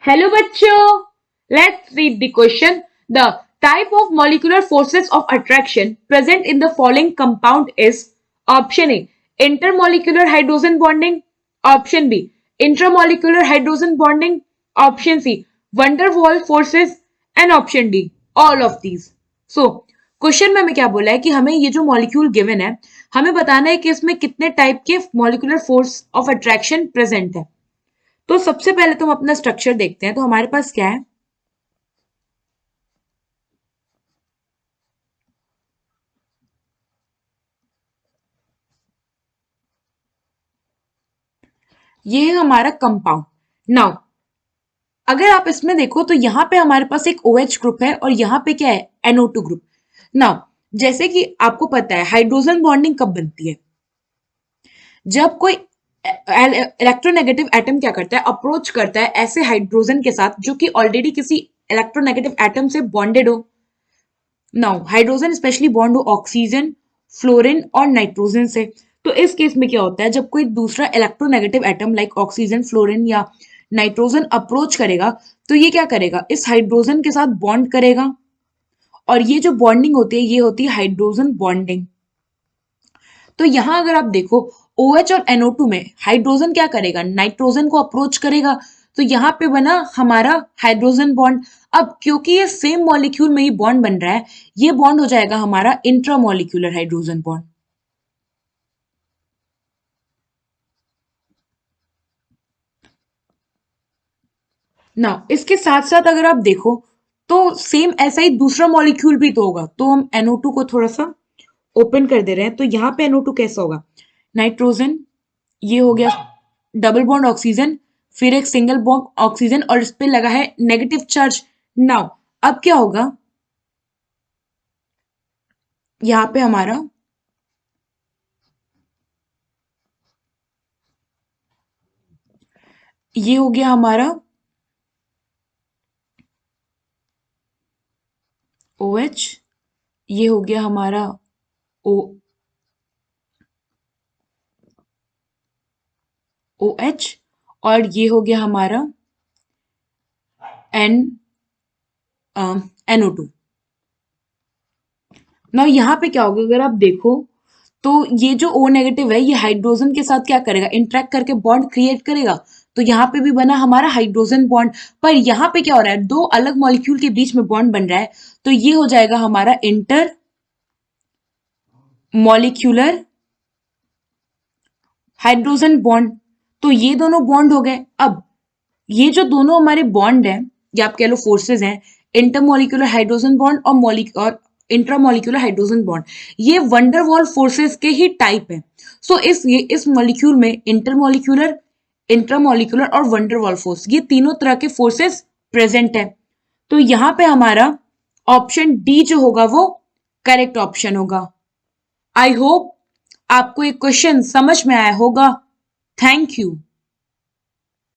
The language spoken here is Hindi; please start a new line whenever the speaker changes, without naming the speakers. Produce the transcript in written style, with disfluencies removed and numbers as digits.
Hello bachcho. Let's read the question. The type of molecular forces of attraction present in the following compound is option A intermolecular hydrogen bonding, option B intramolecular hydrogen bonding, option C van der Waals forces and option D all of these. So question में हमें क्या बोला है कि हमें ये जो मॉलिक्यूल गिवन है हमें बताना है कि इसमें कितने टाइप के molecular force of attraction present है। तो सबसे पहले तो हम अपना स्ट्रक्चर देखते हैं। तो हमारे पास क्या है, ये है हमारा कंपाउंड। नाउ अगर आप इसमें देखो तो यहाँ पे हमारे पास एक OH ग्रुप है और यहाँ पे क्या है, NO2 ग्रुप। नाउ जैसे कि आपको पता है हाइड्रोजन बॉन्डिंग कब बनती है, जब कोई इलेक्ट्रोनेगेटिव एटम क्या करता है, अप्रोच करता है ऐसे हाइड्रोजन के साथ जो कि ऑलरेडी किसी इलेक्ट्रोनेगेटिव एटम से बॉन्डेड हो। नाउ हाइड्रोजन स्पेशली बॉन्ड हो ऑक्सीजन, फ्लोरीन और नाइट्रोजन से। तो इस केस में क्या होता है, जब कोई दूसरा electronegative atom like oxygen, fluorine या नाइट्रोजन अप्रोच करेगा तो ये क्या करेगा, इस हाइड्रोजन के साथ बॉन्ड करेगा और ये जो बॉन्डिंग होती है ये होती है हाइड्रोजन बॉन्डिंग। तो यहां अगर आप देखो OH और NO2 में हाइड्रोजन क्या करेगा, नाइट्रोजन को अप्रोच करेगा। तो यहाँ पे बना हमारा हाइड्रोजन बॉन्ड। अब क्योंकि ये सेम मॉलिक्यूल में ही बॉन्ड बन रहा है, ये बॉन्ड हो जाएगा हमारा इंट्रामोलिक्यूलर हाइड्रोजन बॉन्ड। ना इसके साथ साथ अगर आप देखो तो सेम ऐसा ही दूसरा मॉलिक्यूल भी तो होगा। तो हम NO2 को थोड़ा सा ओपन कर दे रहे हैं। तो यहाँ पे NO2 कैसा होगा, नाइट्रोजन, ये हो गया डबल बॉन्ड ऑक्सीजन, फिर एक सिंगल बॉन्ड ऑक्सीजन और इस पे लगा है नेगेटिव चार्ज। नाउ अब क्या होगा, यहाँ पे हमारा ये हो गया हमारा OH, ये हो गया हमारा O OH और ये हो गया हमारा N NO2। ना यहाँ पे क्या होगा, अगर आप देखो तो ये जो O नेगेटिव है ये हाइड्रोजन के साथ क्या करेगा, इंटरेक्ट करके बॉन्ड क्रिएट करेगा। तो यहाँ पे भी बना हमारा हाइड्रोजन बॉन्ड। पर यहाँ पे क्या हो रहा है, दो अलग मॉलिक्यूल के बीच में बॉन्ड बन रहा है। तो ये हो जाएगा हमारा इंटर मॉलिक्यूलर हाइड्रोजन बॉन्ड। तो ये दोनों बॉन्ड हो गए। अब ये जो दोनों हमारे बॉन्ड है या आप कह लो फोर्सेस हैं, इंटरमोलिकुलर हाइड्रोजन बॉन्ड और इंट्रामोलिकुलर हाइड्रोजन बॉन्ड, ये वंडर वॉल फोर्सेस के ही टाइप है। सो इस मॉलिक्यूल में इंटरमोलिकुलर, इंट्रामोलिकुलर और वंडर वॉल फोर्स, ये तीनों तरह के फोर्सेस प्रेजेंट है। तो यहाँ पे हमारा ऑप्शन डी जो होगा वो करेक्ट ऑप्शन होगा। आई होप आपको ये क्वेश्चन समझ में आया होगा। Thank you.